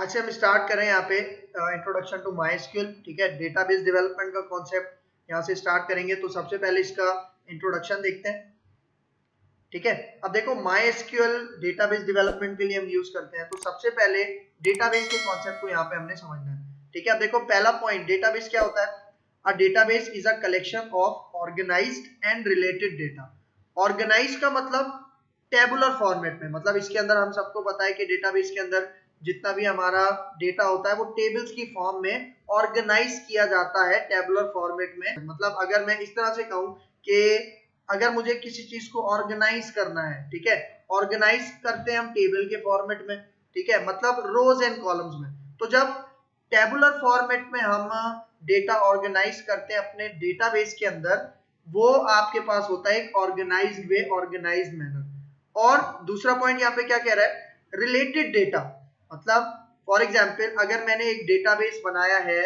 आज से हम स्टार्ट करें यहाँ पे इंट्रोडक्शन टू माईएसक्यूएल। ठीक है, डेटाबेस डेवलपमेंट का कॉन्सेप्ट यहाँ से स्टार्ट करेंगे। तो सबसे पहले इसका इंट्रोडक्शन देखते हैं। ठीक है, अब देखो माईएसक्यूएल डेटाबेस डेवलपमेंट के लिए हम यूज करते हैं। तो सबसे पहले डेटाबेस के कॉन्सेप्ट को यहाँ पे हमने समझना है। ठीक है, अब देखो पहला पॉइंट, डेटाबेस क्या होता है? A database is a collection of organized and related data. Organize का मतलब टेबुलर फॉर्मेट में, मतलब इसके अंदर हम सबको पता है कि डेटाबेस के अंदर जितना भी हमारा डेटा होता है वो टेबल्स की फॉर्म में ऑर्गेनाइज किया जाता है टेबुलर फॉर्मेट में। मतलब अगर मैं इस तरह से कहूँ कि अगर मुझे किसी चीज को ऑर्गेनाइज करना है, ठीक है, ऑर्गेनाइज करते हैं हम टेबल के फॉर्मेट में, ठीक है, मतलब रोज एंड कॉलम्स में। तो जब टेबुलर फॉर्मेट में हम डेटा ऑर्गेनाइज करते हैं अपने डेटाबेस के अंदर, वो आपके पास होता है एक ऑर्गेनाइज्ड वे, ऑर्गेनाइज्ड मैनर। और दूसरा पॉइंट यहाँ पे क्या कह रहा है? Related data. मतलब फॉर एग्जाम्पल अगर मैंने एक डेटाबेस बनाया है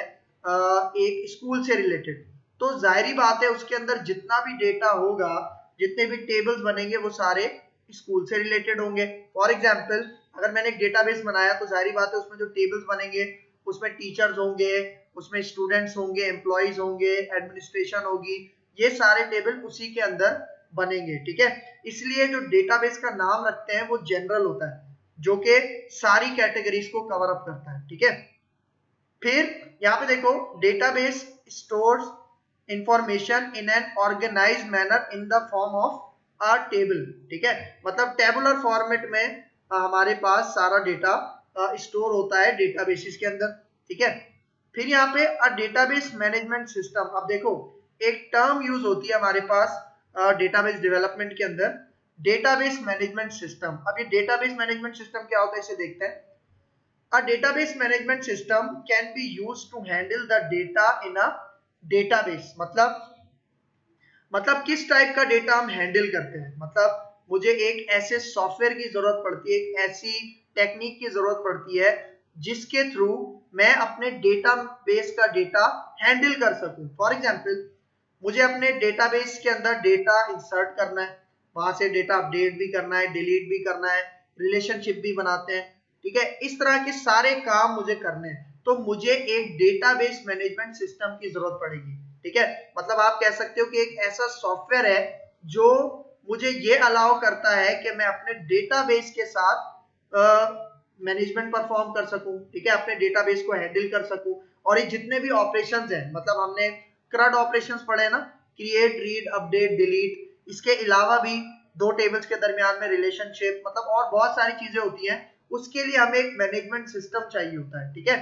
एक स्कूल से रिलेटेड, तो जाहिर बात है उसके अंदर जितना भी डेटा होगा, जितने भी टेबल्स बनेंगे वो सारे स्कूल से रिलेटेड होंगे। फॉर एग्जाम्पल अगर मैंने एक डेटाबेस बनाया तो जाहिर बात है उसमें जो टेबल्स बनेंगे उसमें टीचर्स होंगे, उसमें स्टूडेंट्स होंगे, एम्प्लॉइज होंगे, एडमिनिस्ट्रेशन होगी, ये सारे टेबल उसी के अंदर बनेंगे। ठीक है, इसलिए जो डेटाबेस का नाम रखते हैं वो जनरल होता है, जो कि सारी कैटेगरीज को कवर अप करता है। ठीक है, फिर यहाँ पे देखो database stores information in an organized manner in the form of a table. ठीक है, मतलब टेबुलर फॉर्मेट में हमारे पास सारा डेटा स्टोर होता है डेटाबेसिस के अंदर। ठीक है, फिर यहाँ पे अ डेटाबेस मैनेजमेंट सिस्टम। अब देखो एक टर्म यूज होती है हमारे पास डेटाबेस डेवलपमेंट के अंदर, डेटाबेस मैनेजमेंट सिस्टम। अब ये डेटाबेस मैनेजमेंट सिस्टम क्या होता है इसे देखते हैं। A database management system can be used to handle the data in a database। मतलब किस टाइप का डेटा हम हैंडल करते हैं। मतलब मुझे एक ऐसे सॉफ्टवेयर की जरूरत पड़ती है, एक ऐसी टेक्निक की जरूरत पड़ती है जिसके थ्रू मैं अपने डेटाबेस का डेटा हैंडल कर सकूं। फॉर एग्जांपल मुझे अपने डेटाबेस के अंदर डेटा इंसर्ट करना है, वहां से डेटा अपडेट भी करना है, डिलीट भी करना है, रिलेशनशिप भी बनाते हैं। ठीक है, इस तरह के सारे काम मुझे करने हैं, तो मुझे एक डेटाबेस मैनेजमेंट सिस्टम की जरूरत पड़ेगी। ठीक है, मतलब आप कह सकते हो कि एक ऐसा सॉफ्टवेयर है जो मुझे ये अलाउ करता है कि मैं अपने डेटाबेस के साथ मैनेजमेंट परफॉर्म कर सकूं। ठीक है, अपने डेटाबेस को हैंडल कर सकूं, और ये जितने भी ऑपरेशंस हैं, मतलब हमने CRUD ऑपरेशंस पढ़े ना, क्रिएट, रीड, अपडेट, डिलीट, इसके अलावा भी दो टेबल्स के दरमियान में रिलेशनशिप, मतलब और बहुत सारी चीजें होती हैं, उसके लिए हमें एक मैनेजमेंट सिस्टम चाहिए होता है। ठीक है,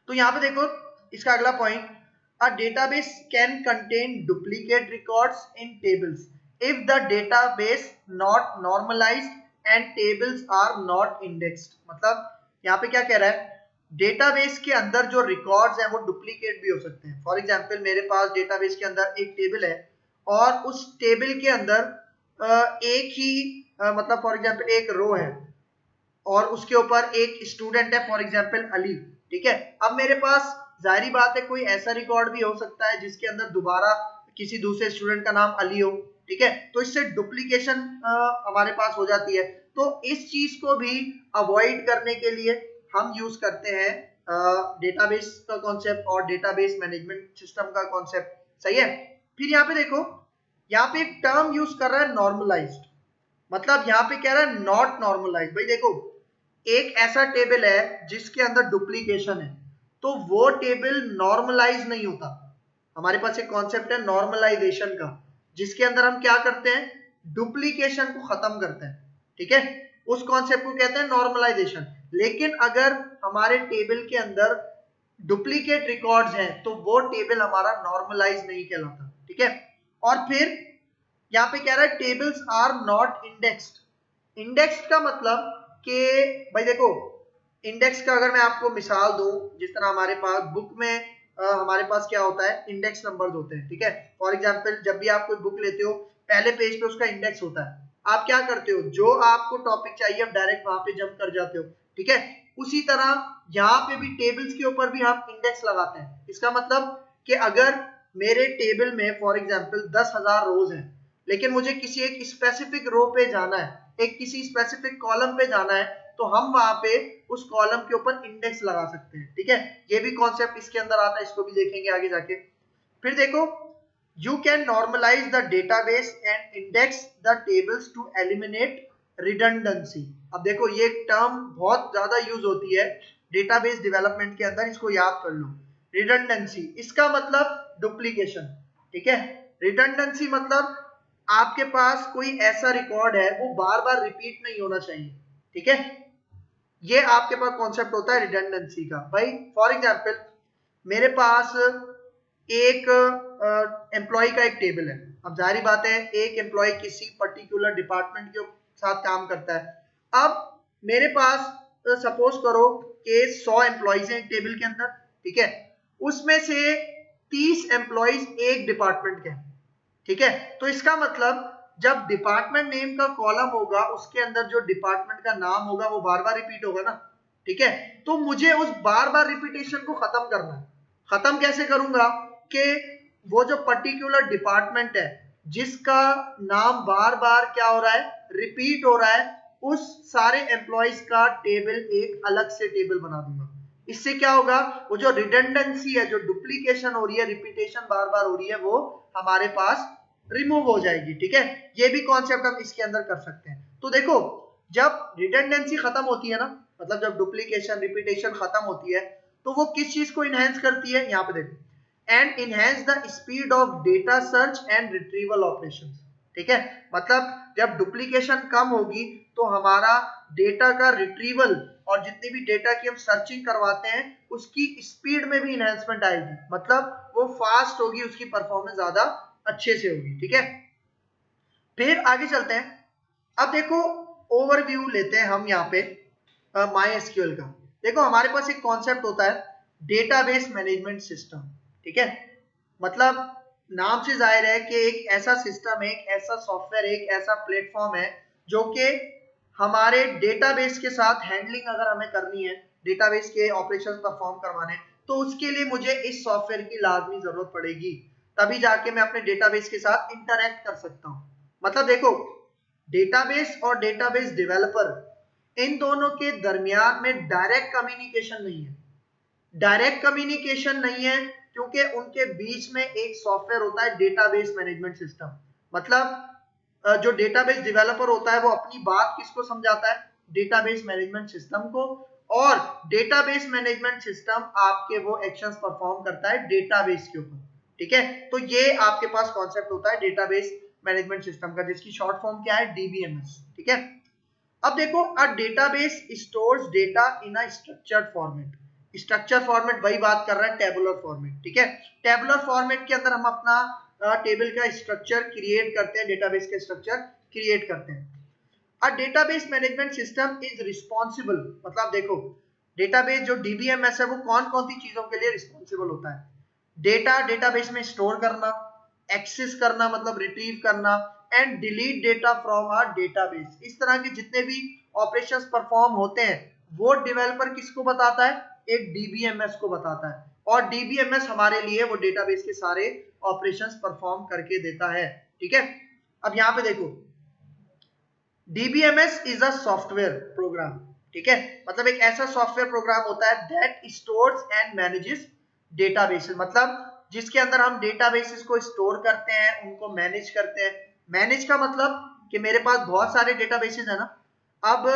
तो यहाँ पे देखो इसका अगला point, a database can contain duplicate records in tables if the database not normalized and tables are not indexed. मतलब यहाँ पे क्या कह रहा है, डेटाबेस के अंदर जो रिकॉर्ड्स हैं वो डुप्लीकेट भी हो सकते हैं। फॉर एग्जांपल मेरे पास डेटाबेस के अंदर एक टेबल है और उस टेबल के अंदर एक ही मतलब फॉर एग्जांपल एक रो है और उसके ऊपर एक स्टूडेंट है, फॉर एग्जांपल अली। ठीक है, अब मेरे पास जाहिर बात है कोई ऐसा रिकॉर्ड भी हो सकता है जिसके अंदर दोबारा किसी दूसरे स्टूडेंट का नाम अली हो। ठीक है, तो इससे डुप्लीकेशन हमारे पास हो जाती है। तो इस चीज को भी अवॉइड करने के लिए हम यूज करते हैं डेटाबेस का कॉन्सेप्ट और डेटाबेस मैनेजमेंट सिस्टम का कॉन्सेप्ट। सही है, फिर यहाँ पे देखो, यहाँ पे एक टर्म यूज कर रहा है नॉर्मलाइज्ड। मतलब यहाँ पे कह रहा है नॉट नॉर्मलाइज्ड। भाई देखो एक ऐसा टेबल है जिसके अंदर डुप्लीकेशन है, तो वो टेबल नॉर्मलाइज नहीं होता। हमारे पास एक कॉन्सेप्ट है नॉर्मलाइजेशन का, जिसके अंदर हम क्या करते हैं, डुप्लीकेशन को खत्म करते हैं। ठीक है, उस कॉन्सेप्ट को कहते हैं नॉर्मलाइजेशन। लेकिन अगर हमारे टेबल के अंदर डुप्लीकेट रिकॉर्ड्स हैं तो वो टेबल हमारा नॉर्मलाइज नहीं कहलाता। ठीक है, और फिर यहाँ पे कह रहा है tables are not indexed. Indexed का मतलब कि भाई देखो इंडेक्स का अगर मैं आपको मिसाल दूं, जिस तरह हमारे पास बुक में हमारे पास क्या होता है, इंडेक्स नंबर्स होते हैं। ठीक है, फॉर एग्जांपल जब भी आप कोई बुक लेते हो पहले पेज पे उसका इंडेक्स होता है। आप क्या करते हो, जो आपको टॉपिक चाहिए आप डायरेक्ट वहां पे जंप कर जाते हो। ठीक है, उसी तरह यहाँ पे भी टेबल्स के ऊपर भी हम इंडेक्स लगाते हैं। इसका मतलब कि अगर मेरे टेबल में फॉर एग्जांपल 10,000 रोज हैं, लेकिन मुझे किसी एक स्पेसिफिक रो पे जाना है, एक किसी स्पेसिफिक कॉलम पे जाना है, तो हम वहां पे उस कॉलम के ऊपर इंडेक्स लगा सकते हैं। ठीक है, ये भी कॉन्सेप्ट इसके अंदर आता है, इसको भी देखेंगे आगे जाके। फिर देखो, you can normalize the database and index the tables to eliminate redundancy. अब देखो ये टर्म बहुत ज्यादा यूज होती है डेटाबेस डेवलपमेंट के अंदर, इसको याद कर लो। रिडंडेंसी इसका मतलब डुप्लीकेशन। ठीक है, रिडंडेंसी मतलब आपके पास कोई ऐसा रिकॉर्ड है वो बार बार रिपीट नहीं होना चाहिए। ठीक है, ये आपके पास कॉन्सेप्ट होता है रिडंडेंसी का। भाई फॉर एग्जांपल मेरे पास एक एम्प्लॉय का एक टेबल है। अब जाहिर बात है एक एम्प्लॉय किसी पर्टिकुलर डिपार्टमेंट के साथ काम करता है। अब मेरे पास सपोज करो कि 100 एम्प्लॉयज हैं एक टेबल के अंदर। ठीक है, उसमें से 30 एम्प्लॉयज एक डिपार्टमेंट के हैं। ठीक है, तो इसका मतलब जब डिपार्टमेंट नेम का कॉलम होगा उसके अंदर जो डिपार्टमेंट का नाम होगा वो बार बार रिपीट होगा ना। ठीक है, तो मुझे उस बार बार रिपीटेशन को खत्म करना है। खत्म कैसे करूंगा कि वो जो पर्टिकुलर डिपार्टमेंट है जिसका नाम बार बार क्या हो रहा है, रिपीट हो रहा है, उस सारे एम्प्लॉयज का टेबल एक अलग से टेबल बना दूंगा। इससे क्या होगा, वो जो रिडंडेंसी है, जो डुप्लीकेशन हो रही है, रिपीटेशन बार बार हो रही है, वो हमारे पास रिमूव हो जाएगी। ठीक है, ये भी कॉन्सेप्ट हम इसके अंदर कर सकते हैं। तो देखो जब रिडंडेंसी खत्म होती है ना, मतलब जब डुप्लीकेशन रिपीटेशन खत्म होती है, तो वो किस चीज को इनहेंस करती है, यहाँ पे देखो, and enhance the speed of data search and retrieval operations. ठीक है, मतलब जब डुप्लीकेशन कम होगी तो हमारा डेटा का रिट्रीवल और जितनी भी डेटा की हम सर्चिंग करवाते हैं उसकी स्पीड में भी इनहेंसमेंट आएगी, मतलब वो फास्ट होगी, उसकी परफॉर्मेंस ज्यादा अच्छे से होगी। ठीक है, फिर आगे चलते हैं। अब देखो ओवरव्यू लेते हैं हम यहाँ पे MySQL का। देखो हमारे पास एक कॉन्सेप्ट होता है डेटाबेस मैनेजमेंट सिस्टम। ठीक है, मतलब नाम से जाहिर है कि एक ऐसा सिस्टम है, एक ऐसा सॉफ्टवेयर, एक ऐसा प्लेटफॉर्म है जो कि हमारे डेटाबेस के साथ हैंडलिंग अगर हमें करनी है, डेटाबेस के ऑपरेशंस परफॉर्म करवाने, तो उसके लिए मुझे इस सॉफ्टवेयर की लाजमी जरूरत पड़ेगी, तभी जाके मैं अपने डेटाबेस के साथ इंटरैक्ट कर सकता हूँ। मतलब देखो डेटाबेस और डेटाबेस डेवलपर, इन दोनों के दरमियान में डायरेक्ट कम्युनिकेशन नहीं है। डायरेक्ट कम्युनिकेशन नहीं है क्योंकि उनके बीच में एक सॉफ्टवेयर होता है डेटाबेस मैनेजमेंट सिस्टम। मतलब जो डेटाबेस डेवलपर होता है वो अपनी बात किसको समझाता है, डेटाबेस मैनेजमेंट सिस्टम को, और डेटाबेस मैनेजमेंट सिस्टम आपके वो एक्शंस परफॉर्म करता है डेटाबेस के ऊपर। ठीक है, तो ये आपके पास कॉन्सेप्ट होता है डेटाबेस मैनेजमेंट सिस्टम का, जिसकी शॉर्ट फॉर्म क्या है, DBMS। ठीक है, अब देखो a database stores data in a structured format. Structure format वही बात कर रहा है, टेबुलर फॉर्मेट। ठीक है, टेबुलर फॉर्मेट के अंदर हम अपना टेबल का स्ट्रक्चर क्रिएट करते हैं, डेटाबेस का स्ट्रक्चर क्रिएट करते हैं। A database management system is responsible, मतलब देखो डेटाबेस जो DBMS है वो कौन कौन सी चीजों के लिए रिस्पॉन्सिबल होता है, डेटा डेटाबेस में स्टोर करना, एक्सेस करना मतलब रिट्रीव करना, and delete data from a database. इस तरह के जितने भी ऑपरेशंस परफॉर्म होते हैं वो डेवलपर किसको बताता है, एक DBMS को बताता है, और DBMS हमारे लिए वो डेटाबेस के सारे ऑपरेशंस परफॉर्म करके देता है। ठीक है, अब यहाँ पे देखो DBMS is a software program. ठीक है, मतलब एक ऐसा सॉफ्टवेयर प्रोग्राम होता है that stores and manages databases, मतलब जिसके अंदर हम डेटाबेसेस को स्टोर करते हैं, उनको मैनेज करते हैं। मैनेज का मतलब कि मेरे पास बहुत सारे डेटाबेसेस है ना, अब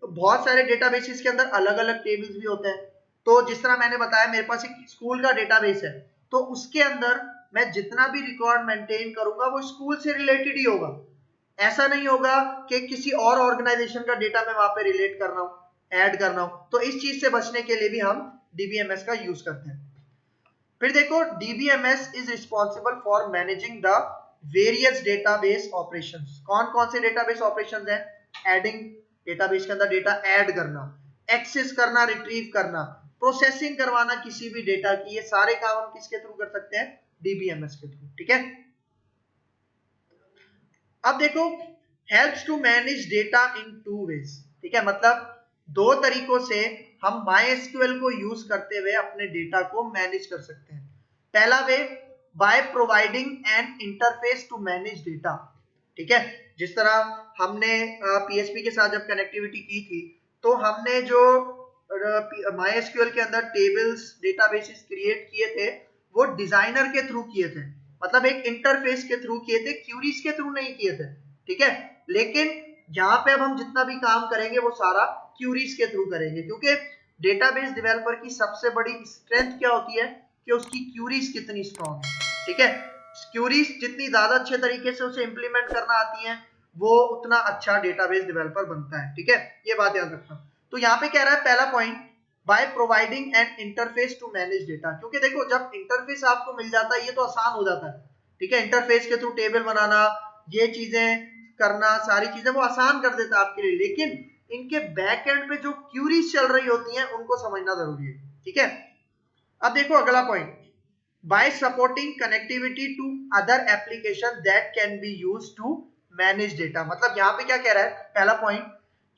बहुत सारे डेटाबेसेस के अंदर अलग अलग टेबल्स भी होते हैं। तो जिस तरह मैंने बताया मेरे पास एक स्कूल का डेटाबेस है, तो उसके अंदर मैं जितना भी रिकॉर्ड मेंटेन करूंगा वो स्कूल से रिलेटेड ही होगा। ऐसा नहीं होगा कि किसी और ऑर्गेनाइजेशन का डेटा मैं वहां पे रिलेट कर रहा हूँ, ऐड कर रहा हूँ। तो इस चीज से बचने के लिए भी हम DBMS का यूज करते हैं। फिर देखो DBMS is responsible for managing the various database operations. कौन कौन से डेटाबेस ऑपरेशंस हैं, एडिंग, डेटाबेस के अंदर डेटा ऐड करना, एक्सेस करना, रिट्रीव करना, प्रोसेसिंग करवाना किसी भी डेटा की, ये सारे काम हम किसके थ्रू कर सकते हैं, DBMS के थ्रू। ठीक है, अब देखो helps to manage data in 2 ways. ठीक है, मतलब 2 तरीकों से हम MySQL को यूज करते हुए अपने डेटा को मैनेज कर सकते हैं। पहला way, by providing an interface to manage data. ठीक है, जिस तरह हमने PHP के साथ जब कनेक्टिविटी की थी तो हमने जो MySQL के अंदर टेबल्स डेटाबेसेस क्रिएट किए थे वो डिजाइनर के थ्रू किए थे, मतलब एक इंटरफेस के थ्रू किए थे, क्यूरीज के थ्रू नहीं किए थे, ठीक है। लेकिन यहाँ पे अब हम जितना भी काम करेंगे वो सारा क्यूरीज के थ्रू करेंगे, क्योंकि डेटाबेस डेवलपर की सबसे बड़ी स्ट्रेंथ क्या होती है कि उसकी क्यूरीज कितनी स्ट्रॉन्ग है, ठीक है। क्यूरीज जितनी ज्यादा अच्छे तरीके से उसे इंप्लीमेंट करना आती हैं वो उतना अच्छा डेटाबेस डेवलपर बनता है, ठीक है। ये बात याद रखना। तो यहाँ पे कह रहा है पहला point, by providing an interface to manage data, क्योंकि देखो जब इंटरफेस आपको मिल जाता है ये तो आसान हो जाता है, ठीक है। इंटरफेस के थ्रू टेबल बनाना, ये चीजें करना, सारी चीजें वो आसान कर देता है आपके लिए, लेकिन इनके बैक एंड पे जो क्यूरीज चल रही होती हैं उनको समझना जरूरी है, ठीक है। अब देखो अगला point, by supporting connectivity to other application that can be used to manage data, मतलब यहाँ पे क्या कह रहा है पहला पॉइंट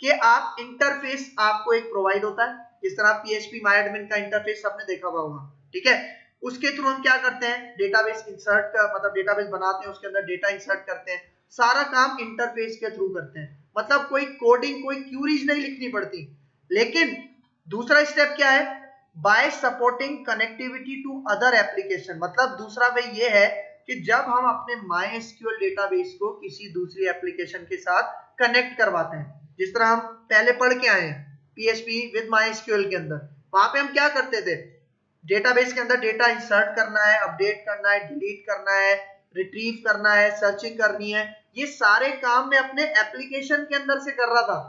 कि आप इंटरफेस आपको एक प्रोवाइड होता है, जिस तरह PHP MyAdmin का इंटरफेस आपने देखा हुआ होगा, ठीक है। उसके थ्रू हम क्या करते हैं, डेटाबेस इंसर्ट का मतलब डेटाबेस बनाते हैं, उसके अंदर डेटा इंसर्ट करते हैं, सारा काम इंटरफेस के थ्रू करते हैं, मतलब कोई कोडिंग कोई क्यूरीज नहीं लिखनी पड़ती। लेकिन दूसरा स्टेप क्या है, by supporting connectivity to other application, मतलब दूसरा वे ये है कि जब हम अपने MySQL डेटाबेस को किसी दूसरी एप्लीकेशन के साथ कनेक्ट करवाते हैं, जिस तरह हम पहले पढ़ के आए हैं PHP विद MySQL के अंदर, वहां पे हम क्या करते थे, डेटाबेस के अंदर डेटा इंसर्ट करना है, अपडेट करना है, डिलीट करना है, रिट्रीव करना है, सर्चिंग करनी है, ये सारे काम मैं अपने एप्लीकेशन के अंदर से कर रहा था,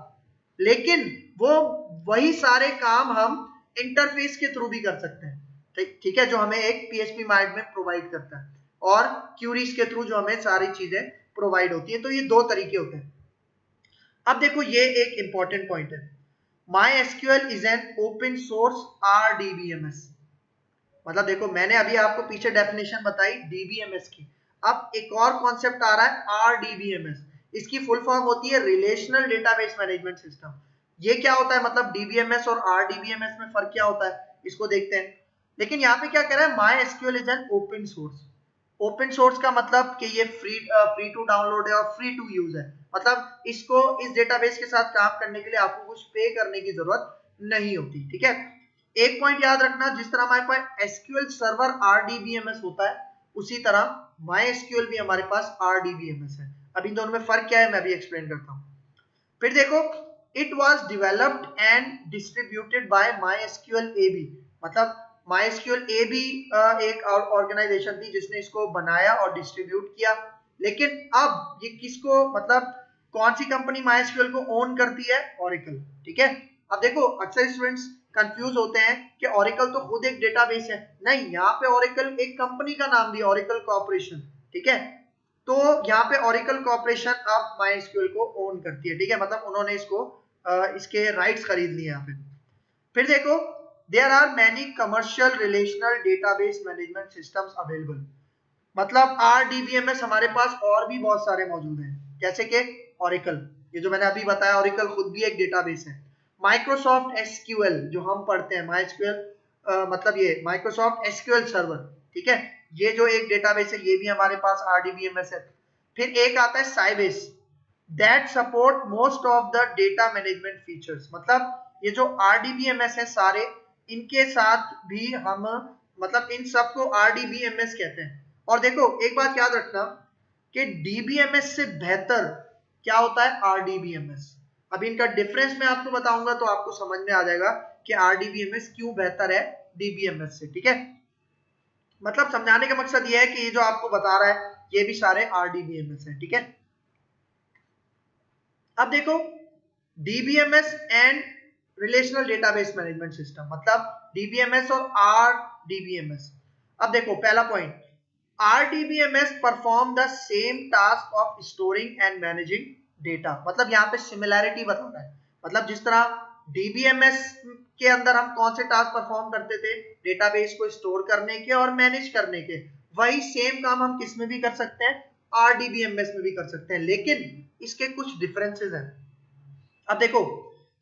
लेकिन वो वही सारे काम हम इंटरफेस के थ्रू भी कर सकते हैं, ठीक है, जो हमें एक PHP MyAdmin प्रोवाइड करता है, और क्यूरीज के थ्रू जो हमें सारी चीजें प्रोवाइड होती है। तो ये दो तरीके होते हैं। अब देखो ये एक इंपॉर्टेंट पॉइंट है, MySQL is an open source RDBMS, मतलब देखो मैंने अभी आपको पीछे डेफिनेशन बताई DBMS की, अब एक और कॉन्सेप्ट आ रहा है RDBMS, इसकी फुल फॉर्म होती है रिलेशनल डेटाबेस मैनेजमेंट सिस्टम। ये क्या होता है, मतलब DBMS और RDBMS में फर्क क्या होता है इसको देखते हैं। लेकिन यहाँ पे क्या कह रहा है, MySQL is an open source, open source का मतलब कि ये फ्री टू डाउनलोड है और फ्री टू यूज है, मतलब इसको इस डेटाबेस के साथ काम करने के लिए आपको कुछ पे करने की जरूरत नहीं होती, ठीक है। एक पॉइंट याद रखना, जिस तरह हमारे पास SQL सर्वर RDBMS होता है, उसी तरह MySQL भी हमारे पास RDBMS है। अब इन दोनों में फर्क क्या है मैं भी एक्सप्लेन करता हूँ। फिर देखो, it was developed and distributed by MySQL AB, मतलब MySQL AB एक ऑर्गेनाइजेशन थी जिसने इसको बनाया और डिस्ट्रीब्यूट किया। लेकिन अब ये किसको, मतलब कौन सी कंपनी MySQL को ओन करती है, Oracle, ठीक है। अब देखो अक्सर स्टूडेंट्स कंफ्यूज होते हैं कि Oracle तो खुद एक डेटाबेस है, नहीं, यहाँ पे Oracle एक कंपनी का नाम भी है, Oracle कॉर्पोरेशन, ठीक है। तो यहाँ पे Oracle कॉर्पोरेशन अब MySQL को ओन करती है, ठीक है, मतलब उन्होंने इसको इसके राइट्स खरीद लिए यहाँ पे। फिर देखो, there are many commercial relational database management systems available, मतलब RDBMS हमारे पास और भी बहुत सारे मौजूद हैं, जैसे कि Oracle, ये जो मैंने अभी बताया Oracle खुद भी एक डेटाबेस है। Microsoft SQL जो हम पढ़ते हैं, MySQL मतलब ये Microsoft SQL सर्वर, ठीक है, ये जो एक डेटाबेस है ये भी हमारे पास RDBMS है। फिर एक आता है Sybase that support most of the data management features, मतलब ये जो RDBMS है सारे, इनके साथ भी हम, मतलब इन सबको RDBMS कहते हैं। और देखो एक बात याद रखना कि DBMS से बेहतर क्या होता है, RDBMS। अब इनका डिफरेंस मैं आपको बताऊंगा तो आपको समझ में आ जाएगा कि RDBMS क्यों बेहतर है DBMS से, ठीक है। मतलब समझाने का मकसद ये है कि ये जो आपको बता रहा है ये भी सारे RDBMS है, ठीक है। अब देखो DBMS and relational database management system, मतलब DBMS और RDBMS। अब देखो पहला point, RDBMS perform the same task of storing and managing data, मतलब यहाँ पे सिमिलैरिटी बता रहा है, मतलब जिस तरह DBMS के अंदर हम कौन से टास्क परफॉर्म करते थे, डेटाबेस को स्टोर करने के और मैनेज करने के, वही सेम काम हम किस में भी कर सकते हैं, RDBMS में भी कर सकते हैं, लेकिन इसके कुछ डिफरेंसेस हैं। अब देखो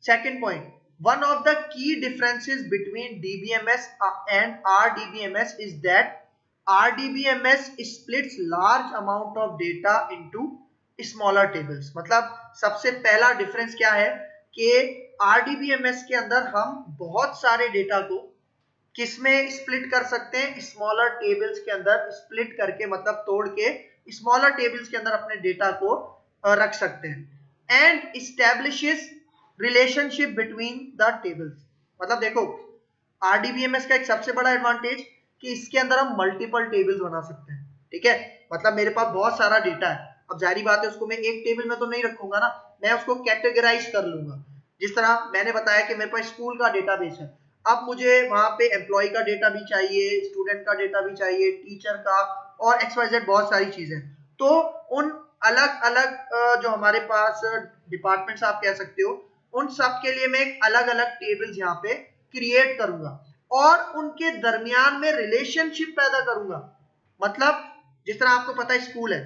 second point, one of the key differences between DBMS and RDBMS is that RDBMS splits large amount of data into smaller tables, मतलब सबसे पहला डिफरेंस क्या है कि RDBMS के अंदर हम बहुत सारे डेटा को किसमें स्प्लिट कर सकते हैं, स्मॉलर टेबल्स के अंदर स्प्लिट करके, मतलब तोड़ के स्मॉलर टेबल्स के अंदर अपने डेटा को रख सकते हैं। And establishes relationship between the tables. मतलब देखो RDBMS का एक सबसे बड़ा एडवांटेज कि इसके अंदर हम मल्टीपल टेबल्स बना सकते हैं, ठीक है। मतलब मेरे पास बहुत सारा डेटा है, अब जाहिर बात है उसको मैं एक टेबल में तो नहीं रखूंगा ना, मैं उसको कैटेगराइज कर लूंगा। जिस तरह मैंने बताया कि मेरे पास स्कूल का डेटाबेस है, अब मुझे वहां पे एम्प्लॉय का डेटा भी चाहिए, स्टूडेंट का डेटा भी चाहिए, टीचर का और XYZ बहुत सारी चीजें। तो उन अलग अलग जो हमारे पास डिपार्टमेंट्स आप कह सकते हो, उन सब के लिए मैं एक अलग अलग टेबल्स यहाँ पे क्रिएट करूंगा और उनके दरमियान में रिलेशनशिप पैदा करूंगा। मतलब जिस तरह आपको पता है स्कूल है,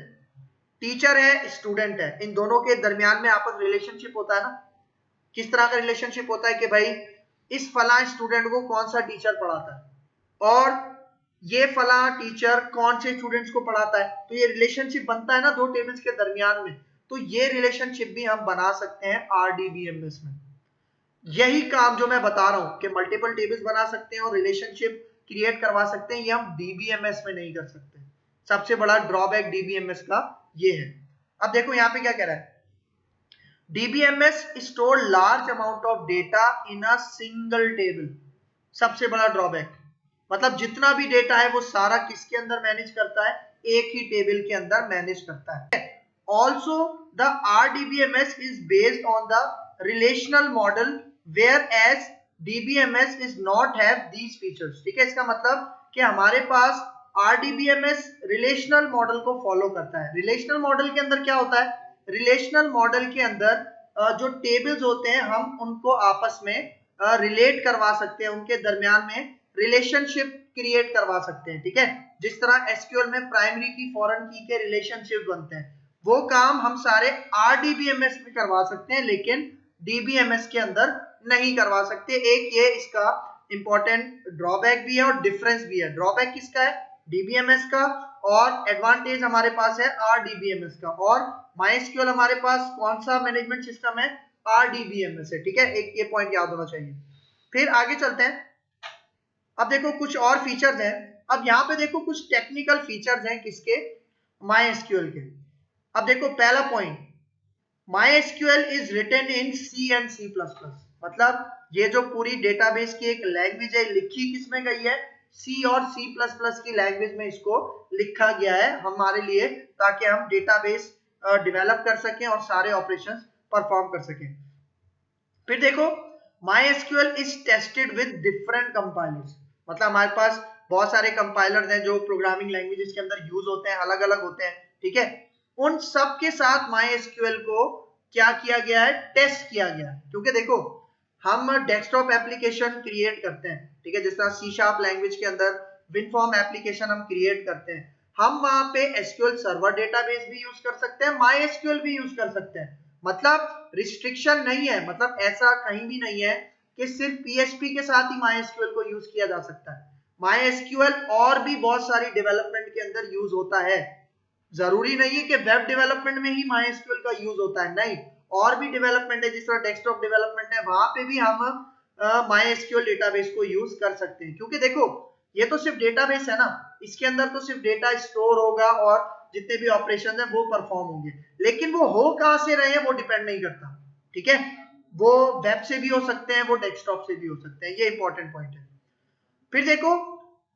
टीचर है, स्टूडेंट है, इन दोनों के दरमियान में आपस रिलेशनशिप होता है ना। किस तरह का रिलेशनशिप होता है कि भाई इस फला स्टूडेंट को कौन सा टीचर पढ़ाता है और ये फला टीचर कौन से स्टूडेंट्स को पढ़ाता है, तो ये रिलेशनशिप बनता है ना दो टेबल्स के दरमियान में। तो ये रिलेशनशिप भी हम बना सकते हैं RDBMS में। यही काम जो मैं बता रहा हूं कि मल्टीपल टेबल्स बना सकते हैं और रिलेशनशिप क्रिएट करवा सकते हैं, ये हम DBMS में नहीं कर सकते। सबसे बड़ा ड्रॉबैक DBMS का ये है। अब देखो यहाँ पे क्या कह रहा है, DBMS store large amount of data in a single table। सबसे बड़ा ड्रॉबैक, मतलब जितना भी डेटा है वो सारा किसके अंदर मैनेज करता है, एक ही टेबल के अंदर मैनेज करता है। Also the RDBMS is based on the relational model whereas DBMS is not have these features। ठीक है, इसका मतलब कि हमारे पास RDBMS रिलेशनल मॉडल को फॉलो करता है। रिलेशनल मॉडल के अंदर क्या होता है, रिलेशनल मॉडल के अंदर जो टेबल्स होते हैं हम उनको आपस में रिलेट करवा सकते हैं, उनके दरमियान में रिलेशनशिप क्रिएट करवा सकते हैं। ठीक है, जिस तरह SQL में प्राइमरी की फॉरेन की के रिलेशनशिप बनते हैं, वो काम हम सारे RDBMS में करवा सकते हैं लेकिन DBMS के अंदर नहीं करवा सकते। एक ये इसका इंपॉर्टेंट ड्रॉबैक भी है और डिफरेंस भी है। ड्रॉबैक किसका है, DBMS का, और एडवांटेज हमारे पास है RDBMS का। और MySQL हमारे पास कौन सा मैनेजमेंट सिस्टम है, RDBMS है। ठीक है, एक ये पॉइंट याद होना चाहिए। फिर आगे चलते हैं, अब देखो कुछ और फीचर्स हैं। अब यहाँ पे देखो कुछ टेक्निकल फीचर्स हैं किसके, MySQL के। अब देखो पहला point, MySQL is written in C and C++। मतलब ये जो पूरी डेटाबेस की एक लैंग्वेज है, लिखी किसमें गई है, C और C++ की लैंग्वेज में इसको लिखा गया है हमारे लिए, ताकि हम डेटाबेस डेवलप कर सकें और सारे ऑपरेशंस परफॉर्म कर सकें। फिर देखो MySQL is tested with different compilers. मतलब हमारे पास बहुत सारे कंपाइलर्स हैं जो प्रोग्रामिंग लैंग्वेजेस के अंदर यूज होते हैं, अलग अलग होते हैं। ठीक है, उन सब के साथ MySQL को क्या किया गया है, टेस्ट किया गया है। क्योंकि देखो हम डेस्कटॉप एप्लीकेशन क्रिएट करते हैं, ठीक है, जिस तरह C# लैंग्वेज के अंदर WinForm एप्लीकेशन हम क्रिएट करते हैं, हम वहां पे SQL सर्वर डेटाबेस भी यूज कर सकते हैं, MySQL भी यूज कर सकते हैं। मतलब रिस्ट्रिक्शन नहीं है, मतलब ऐसा कहीं भी नहीं है कि सिर्फ PHP के साथ ही MySQL को यूज किया जा सकता है। MySQL और भी बहुत सारी डेवलपमेंट के अंदर यूज होता है। जरूरी नहीं है कि वेब डेवलपमेंट में ही MySQL का यूज होता है, नहीं, और भी डेवलपमेंट है, जिस तरह डेस्कटॉप डेवलपमेंट है, वहां पे भी हम MySQL डेटाबेस को यूज कर सकते हैं। क्योंकि देखो ये तो सिर्फ डेटाबेस है ना, इसके अंदर तो सिर्फ डेटा स्टोर होगा और जितने भी ऑपरेशन है वो परफॉर्म होंगे, लेकिन वो हो कहां से रहे हैं वो डिपेंड नहीं करता। ठीक है, वो वेब से भी हो सकते हैं, वो डेस्कटॉप से भी हो सकते हैं, ये इंपॉर्टेंट पॉइंट है। फिर देखो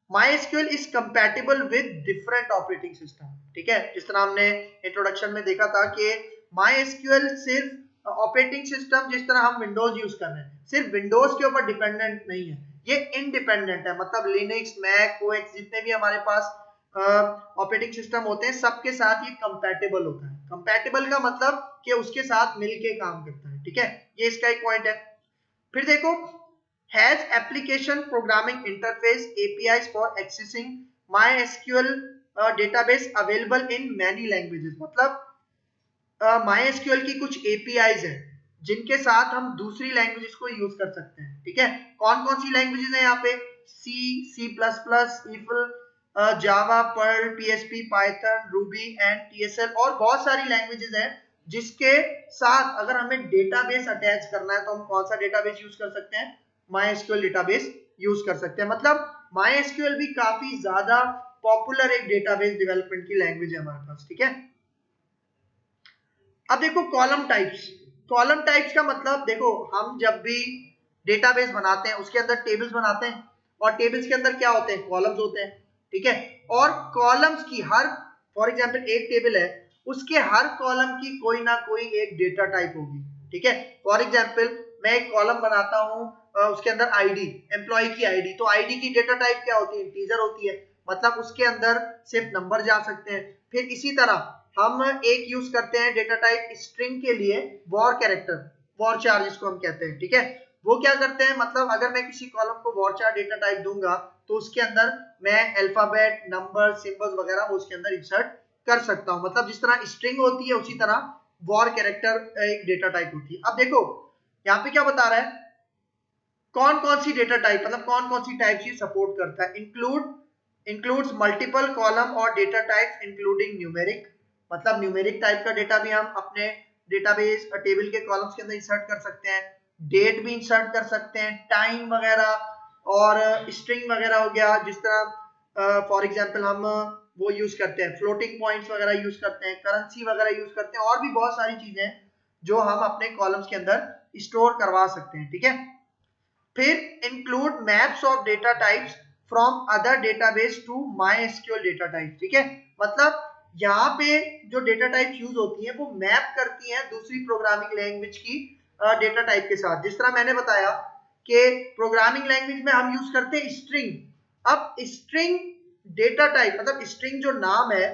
MySQL is compatible with different operating system। ठीक है, जिस तरह हमने इंट्रोडक्शन में देखा था कि MySQL सिर्फ ऑपरेटिंग सिस्टम, जिस तरह हम विंडोज यूज कर रहे हैं, सिर्फ विंडोज के ऊपर डिपेंडेंट नहीं है, ये इंडिपेंडेंट है। मतलब लिनक्स, मैक OS जितने भी हमारे पास ऑपरेटिंग सिस्टम होते हैं सबके साथ ये कंपैटिबल होता है। कंपैटिबल का मतलब कि उसके साथ मिलके काम करता है। ठीक है, ये इसका एक पॉइंट है। फिर देखो has application programming interface APIs for accessing MySQL database available in many languages। मतलब MySQL की कुछ APIs हैं जिनके साथ हम दूसरी लैंग्वेजेस को यूज कर सकते हैं। ठीक है, कौन कौन सी लैंग्वेजेस हैं यहाँ पे, C++, EFL, Java, Perl, PHP, Python, Ruby and TSL और बहुत सारी लैंग्वेजेस हैं जिसके साथ अगर हमें डेटाबेस अटैच करना है तो हम कौन सा डेटाबेस यूज कर सकते हैं, MySQL डेटाबेस यूज कर सकते हैं। मतलब MySQL भी काफी ज्यादा पॉपुलर एक डेटाबेस डेवलपमेंट की लैंग्वेज है हमारे पास, ठीक है। अब देखो कॉलम टाइप्स। कॉलम टाइप्स का मतलब देखो, हम जब भी डेटाबेस बनाते हैं उसके अंदर टेबल्स बनाते हैं, और टेबल्स के अंदर क्या होते हैं, कॉलम्स होते हैं, ठीक है। और कॉलम्स की हर, फॉर एग्जांपल एक टेबल है, उसके हर कॉलम की कोई ना कोई एक डेटा टाइप होगी, ठीक है। फॉर एग्जांपल मैं एक कॉलम बनाता हूं, उसके अंदर आईडी, एम्प्लॉय की आईडी, तो आईडी की डेटा टाइप क्या होती है, इंटीजर होती है, मतलब उसके अंदर सिर्फ नंबर जा सकते हैं। फिर इसी तरह हम एक यूज करते हैं डेटा टाइप स्ट्रिंग के लिए, वॉर कैरेक्टर, वॉर चार जिसको हम कहते हैं, ठीक है। वो क्या करते हैं, मतलब अगर मैं किसी कॉलम को वॉर चार डेटा टाइप दूंगा तो उसके अंदर मैं अल्फाबेट, नंबर, सिंबल्स वगैरह वो उसके अंदर इंसर्ट कर सकता हूं। मतलब जिस तरह स्ट्रिंग होती है उसी तरह वॉर कैरेक्टर एक डेटा टाइप होती है। अब देखो यहाँ पे क्या बता रहा है, कौन कौन सी डेटा टाइप, मतलब कौन कौन सी टाइप ये सपोर्ट करता है। इंक्लूड्स मल्टीपल कॉलम और डेटा टाइप्स इंक्लूडिंग न्यूमेरिक, मतलब न्यूमेरिक टाइप का डेटा भी हम अपने डेटाबेस टेबल के कॉलम्स के अंदर इंसर्ट कर सकते हैं, डेट भी इंसर्ट कर सकते हैं, टाइम वगैरह, और स्ट्रिंग वगैरह हो गया, जिस तरह फॉर एग्जांपल हम वो यूज करते हैं, फ्लोटिंग पॉइंट्स वगैरह यूज करते हैं, करेंसी वगैरह यूज करते हैं, और भी बहुत सारी चीजें जो हम अपने कॉलम्स के अंदर स्टोर करवा सकते हैं, ठीक है। फिर include maps of data types from other database to MySQL data type, ठीक है। मतलब यहाँ पे जो डेटा टाइप यूज होती है वो मैप करती हैं दूसरी प्रोग्रामिंग लैंग्वेज की डेटा टाइप के साथ। जिस तरह मैंने बताया कि प्रोग्रामिंग लैंग्वेज में हम यूज करते हैं स्ट्रिंग। अब स्ट्रिंग डेटा टाइप, मतलब स्ट्रिंग जो नाम है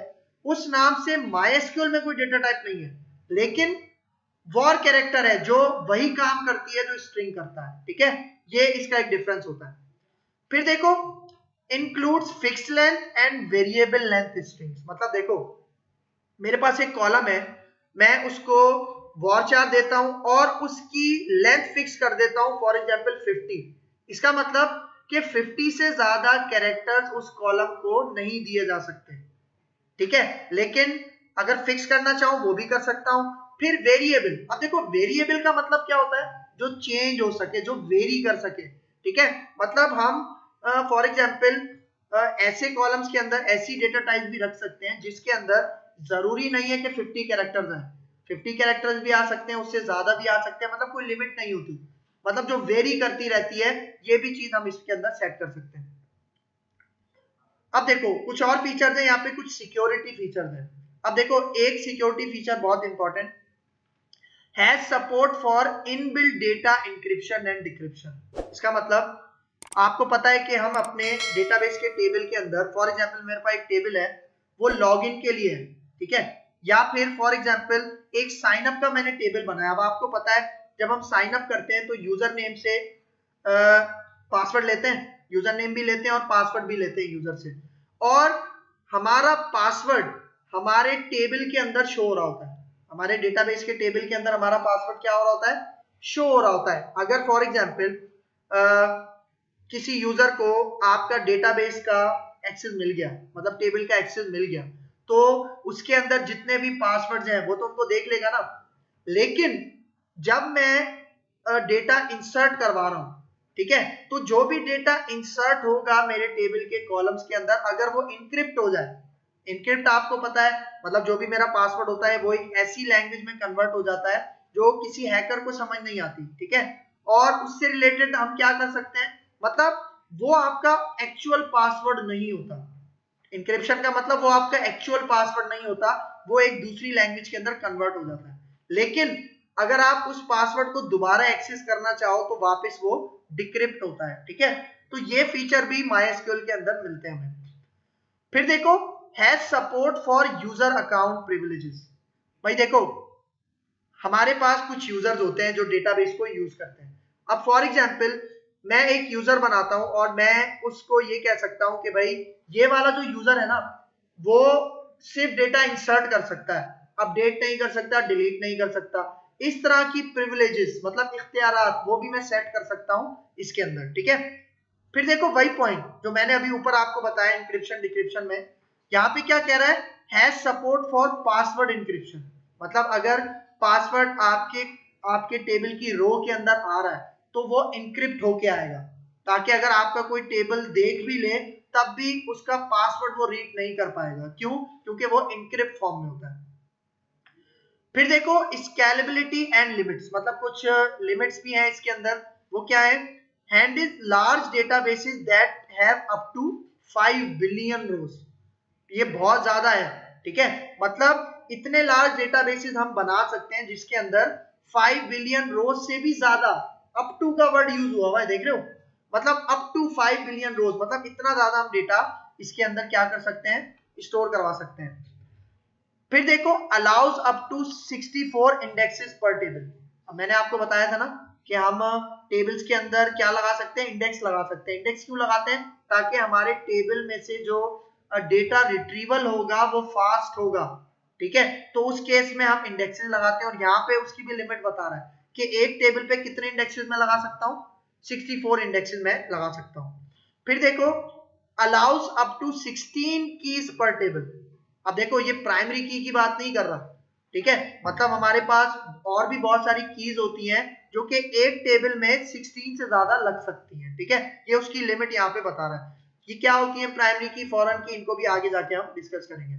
उस नाम से MySQL में कोई डेटा टाइप नहीं है, लेकिन वॉर कैरेक्टर है जो वही काम करती है जो स्ट्रिंग करता है, ठीक है। ये इसका एक डिफरेंस होता है। फिर देखो includes fix length and variable length strings, मतलब देखो मेरे पास एक कॉलम है, मैं उसको वॉरचार देता हूं और उसकी लेंथ फिक्स कर देता हूं, फॉर एग्जांपल 50। इसका मतलब कि 50 से ज्यादा कैरेक्टर्स उस कॉलम को नहीं दिए जा सकते, ठीक है। लेकिन अगर फिक्स करना चाहूं वो भी कर सकता हूं। फिर वेरिएबल, अब देखो वेरिएबल का मतलब क्या होता है, जो चेंज हो सके, जो वेरी कर सके, ठीक है। मतलब हम फॉर एग्जांपल ऐसे कॉलम्स के अंदर ऐसी डेटा टाइप भी रख सकते हैं जिसके अंदर जरूरी नहीं है कि 50 कैरेक्टर्स आए, 50 कैरेक्टर्स भी आ सकते हैं, उससे ज्यादा भी आ सकते हैं, मतलब कोई लिमिट नहीं होती, मतलब जो वेरी करती रहती है, ये भी चीज हम इसके अंदर सेट कर सकते हैं। अब देखो कुछ और फीचर्स हैं यहाँ पे, कुछ सिक्योरिटी फीचर्स हैं। अब देखो एक सिक्योरिटी फीचर बहुत important, has support for inbuilt data encryption and decryption. इसका मतलब आपको पता है कि हम अपने डेटाबेस के टेबल के अंदर, फॉर एग्जांपल मेरे पास एक टेबल है वो लॉगिन के लिए है, ठीक है। या फिर फॉर एग्जांपल एक साइन अप का मैंने टेबल बनाया। अब आपको पता है जब हम साइन अप करते हैं तो यूजर नेम से पासवर्ड लेते हैं, यूजर नेम भी लेते हैं और पासवर्ड भी लेते हैं यूजर से, और हमारा पासवर्ड हमारे टेबल के अंदर शो हो रहा होता है, हमारे डेटाबेस के टेबल के अंदर हमारा पासवर्ड क्या हो रहा होता है, शो हो रहा होता है। अगर फॉर एग्जांपल किसी यूजर को आपका डेटाबेस का एक्सेस मिल गया, मतलब टेबल का एक्सेस मिल गया, तो उसके अंदर जितने भी पासवर्ड्स हैं वो तो उनको देख लेगा ना। लेकिन जब मैं डेटा इंसर्ट करवा रहा हूं, ठीक है, तो जो भी डेटा इंसर्ट होगा मेरे टेबल के कॉलम्स के अंदर, अगर वो इनक्रिप्ट हो जाए, इनक्रिप्ट आपको पता है मतलब जो भी मेरा पासवर्ड होता है वो एक ऐसी लैंग्वेज में कन्वर्ट हो जाता है जो किसी हैकर को समझ नहीं आती, ठीक है। और उससे रिलेटेड हम क्या कर सकते हैं, मतलब वो आपका एक्चुअल पासवर्ड नहीं होता, इंक्रिप्शन का मतलब वो आपका एक्चुअल पासवर्ड नहीं होता, वो एक दूसरी लैंग्वेज के अंदर कन्वर्ट हो जाता है। लेकिन अगर आप उस पासवर्ड को दोबारा एक्सेस करना चाहो तो वापस वो डिक्रिप्ट होता है, ठीक है। तो ये फीचर भी MySQL के अंदर मिलते हैं हमें। फिर देखो has support for user account privileges. भाई देखो हमारे पास कुछ यूजर्स होते हैं जो डेटाबेस को यूज करते हैं। अब फॉर एग्जांपल मैं एक यूजर बनाता हूं और मैं उसको ये कह सकता हूं कि भाई ये वाला जो यूजर है ना वो सिर्फ डेटा इंसर्ट कर सकता है, अपडेट नहीं कर सकता, डिलीट नहीं कर सकता। इस तरह की प्रिविलेजेस मतलब इख्तियारात वो भी मैं सेट कर सकता हूं इसके अंदर, ठीक है। फिर देखो वही पॉइंट जो मैंने अभी ऊपर आपको बताया इंक्रिप्शन डिक्रिप्शन में, यहाँ पे क्या कह रहा है, has support for password encryption. मतलब अगर पासवर्ड आपके टेबल की रो के अंदर आ रहा है तो वो इनक्रिप्ट होके आएगा, ताकि अगर आपका कोई टेबल देख भी ले तब भी उसका पासवर्ड वो रीड नहीं कर पाएगा। क्यों? क्योंकि वो इनक्रिप्ट फॉर्म में होता है। फिर देखो स्केलेबिलिटी एंड लिमिट्स, मतलब कुछ लिमिट्स भी हैं इसके अंदर। वो क्या है? Handle large databases that have up to 5 billion rows. ये बहुत ज्यादा है, ठीक है। मतलब इतने लार्ज डेटाबेसेस हम बना सकते हैं जिसके अंदर 5 बिलियन रोज से भी ज्यादा, अप टू का वर्ड यूज हुआ है, देख रहे हो? मतलब अप टू 5 बिलियन रोज, मतलब इतना ज्यादा हम डेटा इसके अंदर क्या कर सकते हैं? स्टोर करवा सकते हैं। फिर देखो अलाउज अप टू 64 इंडेक्सेस पर टेबल। अब मैंने आपको बताया था ना कि हम टेबल्स के अंदर क्या लगा सकते हैं? इंडेक्स लगा सकते हैं। इंडेक्स क्यों लगाते हैं? ताकि हमारे टेबल में से जो डेटा रिट्रीवल होगा वो फास्ट होगा, ठीक है। तो उस केस में हम इंडेक्सेस लगाते हैं, और यहाँ पे उसकी भी लिमिट बता रहा है कि एक टेबल पे कितने इंडेक्सेस में लगा सकता हूँ? 64 इंडेक्सेस में लगा सकता हूँ। फिर देखो अलाउज अप टू 16 कीज पर टेबल। अब देखो ये प्राइमरी की बात नहीं कर रहा, ठीक है। मतलब हमारे पास और भी बहुत सारी कीज होती हैं जो कि एक टेबल में 16 से ज्यादा लग सकती हैं, ठीक है। ये उसकी लिमिट यहाँ पे बता रहा है। ये क्या होती है प्राइमरी की, फॉरेन की, इनको भी आगे जाके हम डिस्कस करेंगे।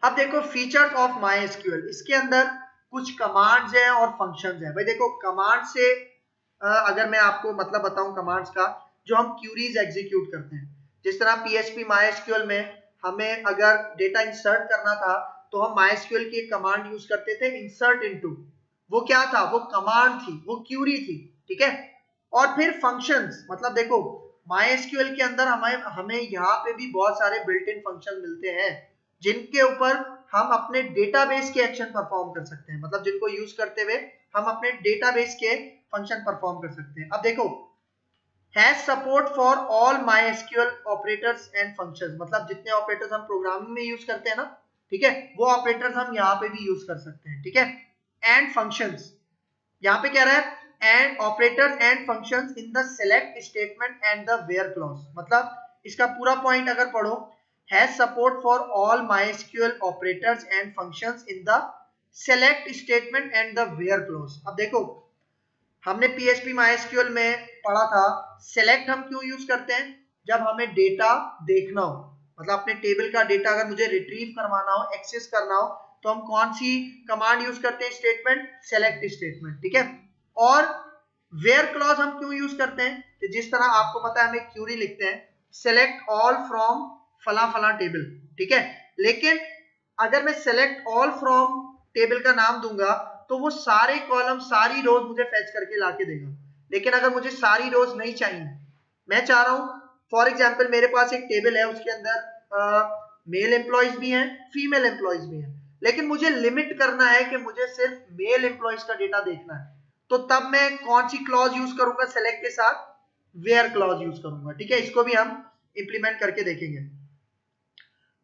अब देखो फीचर्स ऑफ MySQL, इसके अंदर कुछ कमांड्स हैं और फंक्शंस हैं। भाई देखो कमांड से अगर मैं आपको मतलब बताऊं कमांड्स का, जो हम क्यूरीज एग्जीक्यूट करते हैं, जिस तरह PHP MySQL में हमें अगर डेटा इंसर्ट करना था तो हम MySQL की एक कमांड यूज करते थे, इंसर्ट इनटू। वो क्या था? वो कमांड थी, वो क्यूरी थी, ठीक है। और फिर फंक्शंस, मतलब देखो MySQL के अंदर हमें यहाँ पे भी बहुत सारे बिल्ट इन फंक्शन मिलते हैं जिनके ऊपर हम अपने डेटाबेस के एक्शन परफॉर्म कर सकते हैं। मतलब जिनको यूज करते हुए हम अपने डेटाबेस के फंक्शन परफॉर्म कर सकते हैं। अब देखो has support for all MySQL operators and functions, मतलब जितने ऑपरेटर्स हम प्रोग्रामिंग में यूज करते हैं ना, ठीक है, वो ऑपरेटर्स हम यहाँ पे भी यूज कर सकते हैं, ठीक है। एंड फंक्शंस, यहाँ पे कह रहा है and operators and functions in the select statement and the where clause. मतलब इसका पूरा पॉइंट अगर पढ़ो, has support for all MySQL operators and functions in the select statement and the where clause. अब देखो हमने PHP MySQL में पढ़ा था सेलेक्ट हम क्यों यूज करते हैं? जब हमें डेटा देखना हो, मतलब अपने टेबल का डेटा अगर मुझे रिट्रीव करवाना हो, एक्सेस करना हो, तो हम कौन सी कमांड यूज करते हैं? स्टेटमेंट, सेलेक्ट स्टेटमेंट, ठीक है। और वेयर क्लॉज हम क्यों यूज करते हैं? कि जिस तरह आपको पता है हम एक क्यूरी लिखते हैं, सेलेक्ट ऑल फ्रॉम फला फला टेबल, ठीक है। लेकिन अगर मैं सेलेक्ट ऑल फ्रॉम टेबल का नाम दूंगा तो वो सारे कॉलम, सारी रोज मुझे फेच करके लाके देगा। लेकिन अगर मुझे सारी रोज नहीं चाहिए, मैं चाह रहा हूं फॉर एग्जांपल मेरे पास एक टेबल है, उसके अंदर मेल एम्प्लॉयज भी हैं, फीमेल एम्प्लॉयज भी हैं, लेकिन मुझे लिमिट करना है कि मुझे सिर्फ मेल एम्प्लॉयज का डेटा देखना है, तो तब मैं कौन सी क्लॉज यूज करूंगा? सेलेक्ट के साथ वेयर क्लॉज यूज करूंगा, ठीक है। इसको भी हम इंप्लीमेंट करके देखेंगे।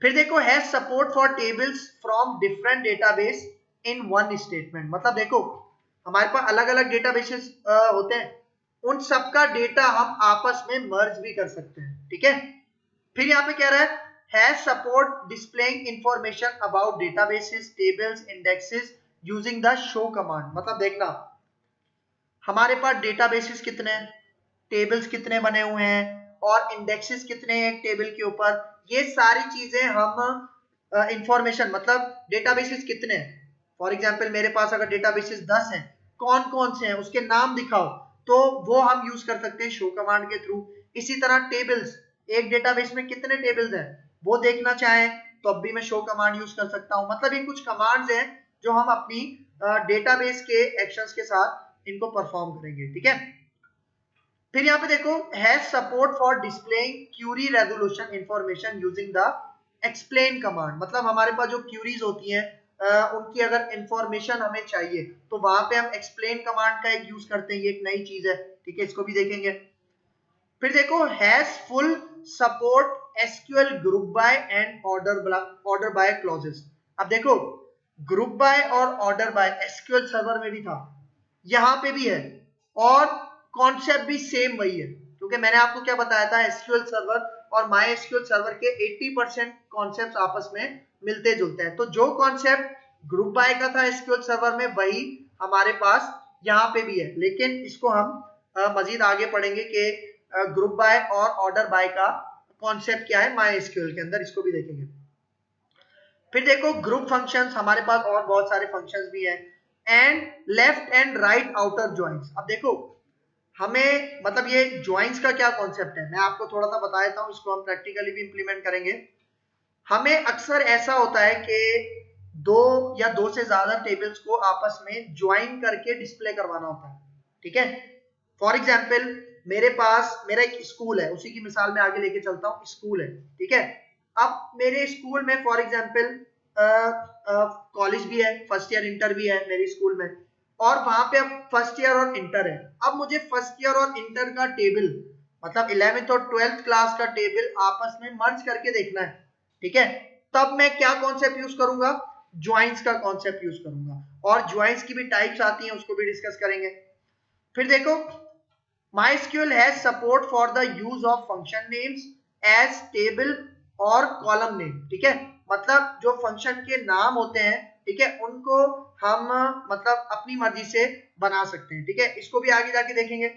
फिर देखो has support for tables from different database in one statement. मतलब देखो हमारे पास अलग अलग डेटाबेसेस होते हैं, उन सबका डेटा हम आपस में मर्ज भी कर सकते हैं, ठीक है। फिर यहाँ पे कह रहा है has support displaying information about databases, tables, indexes using the show command. मतलब देखना हमारे पास डेटाबेसेस कितने हैं, टेबल्स कितने बने हुए हैं, और इंडेक्सेस कितने हैं एक टेबल के ऊपर, ये सारी चीजें हम इंफॉर्मेशन, मतलब डेटाबेसेस कितने हैं। फॉर एग्जांपल मेरे पास अगर डेटाबेसेस 10 हैं, कौन कौन से हैं उसके नाम दिखाओ, तो वो हम यूज कर सकते हैं शो कमांड के थ्रू। इसी तरह टेबल्स, एक डेटाबेस में कितने टेबल्स हैं वो देखना चाहे तो अब भी मैं शो कमांड यूज कर सकता हूं। मतलब ये कुछ कमांड्स हैं जो हम अपनी डेटाबेस के एक्शंस के साथ इनको परफॉर्म करेंगे, ठीक है। फिर यहाँ पे देखो has support for displaying query resolution information using the explain command. मतलब हमारे पास जो क्यूरीज होती हैं उनकी अगर इंफॉर्मेशन हमें चाहिए तो वहां पे हम एक्सप्लेन कमांड का एक यूज करते हैं, ये एक नई चीज है, ठीक है, इसको भी देखेंगे। फिर देखो has full support SQL group by and order by clauses. अब देखो ग्रुप बाय और ऑर्डर बाय SQL सर्वर में भी था, यहाँ पे भी है, और कॉन्सेप्ट भी सेम वही है, क्योंकि मैंने आपको क्या बताया था SQL सर्वर और MySQL सर्वर के 80% कॉन्सेप्ट आपस में मिलते जुलते हैं। तो जो कॉन्सेप्ट ग्रुप बाय का था एसक्यूएल सर्वर में, वही हमारे पास यहाँ पे भी है, लेकिन इसको हम मजीद आगे पढ़ेंगे कि ग्रुप बाय और ऑर्डर बाय का कॉन्सेप्ट क्या है माई एसक्यूएल के अंदर, इसको भी देखेंगे। फिर देखो ग्रुप फंक्शंस, हमारे पास और बहुत सारे फंक्शंस भी हैं। And left and right outer joins. अब देखो हमें मतलब ये ज्वाइंस का क्या कॉन्सेप्ट है, मैं आपको थोड़ा सा बता देता हूँ, इसको हम प्रैक्टिकली भी इंप्लीमेंट करेंगे। हमें अक्सर ऐसा होता है कि दो या दो से ज्यादा टेबल्स को आपस में ज्वाइन करके डिस्प्ले करवाना होता है, ठीक है। फॉर एग्जाम्पल मेरे पास मेरा एक स्कूल है, उसी की मिसाल में आगे लेके चलता हूँ, स्कूल है, ठीक है। अब मेरे स्कूल में फॉर एग्जाम्पल कॉलेज भी है, फर्स्ट ईयर इंटर भी है मेरे स्कूल में, और वहां पे अब फर्स्ट ईयर और इंटर है। अब मुझे फर्स्ट ईयर और इंटर का टेबल मतलब 11th और 12th क्लास का टेबल आपस में मर्ज करके देखना है, ठीक है। तब मैं क्या कॉन्सेप्ट यूज करूंगा, ज्वाइंस का कॉन्सेप्ट यूज करूंगा, और ज्वाइंस की भी टाइप्स आती हैं, उसको भी डिस्कस करेंगे। फिर देखो MySQL has support for the use of function names as table और कॉलम नेम, ठीक है। मतलब जो फंक्शन के नाम होते हैं, ठीक है, उनको हम मतलब अपनी मर्जी से बना सकते हैं, ठीक है। इसको भी आगे जाके देखेंगे।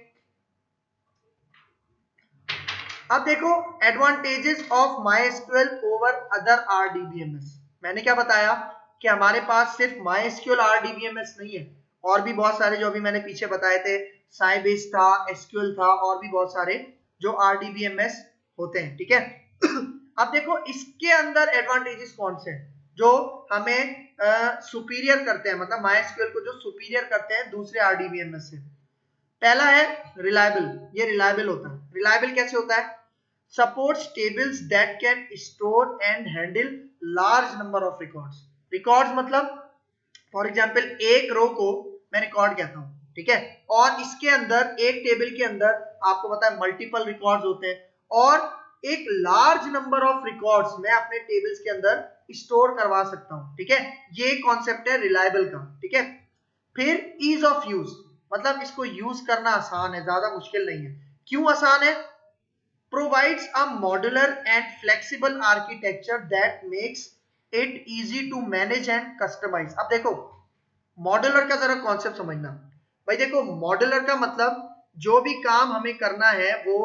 अब देखो advantages of MySQL over other RDBMS। मैंने क्या बताया कि हमारे पास सिर्फ MySQL RDBMS नहीं है, और भी बहुत सारे जो अभी मैंने पीछे बताए थे, साइबेस था, एसक्यूएल था, और भी बहुत सारे जो RDBMS होते हैं, ठीक है। अब देखो इसके अंदर एडवांटेजेस कौन से हैं जो हमें सुपीरियर करते हैं, मतलब MySQL को जो सुपीरियर करते हैं दूसरे RDBMS से। पहला है रिलायबल, ये रिलायबल होता है। रिलायबल कैसे होता है, supports tables that can store and handle large number of records। Records मतलब फॉर एग्जांपल एक रो को मैं रिकॉर्ड कहता हूं, ठीक है, और इसके अंदर एक टेबल के अंदर आपको पता है मल्टीपल रिकॉर्ड्स होते हैं, और एक लार्ज नंबर ऑफ रिकॉर्ड्स मैं अपने टेबल्स के अंदर स्टोर करवा सकता हूं, ठीक है। ये कॉन्सेप्ट है रिलायबल का, ठीक है। फिर ईज ऑफ यूज, मतलब इसको यूज करना आसान है, ज्यादा मुश्किल नहीं है। क्यों आसान है, provides a modular and flexible architecture that makes it easy to manage and customize। अब देखो मॉड्यूलर का जरा कॉन्सेप्ट समझना भाई। देखो मॉड्यूलर का मतलब जो भी काम हमें करना है वो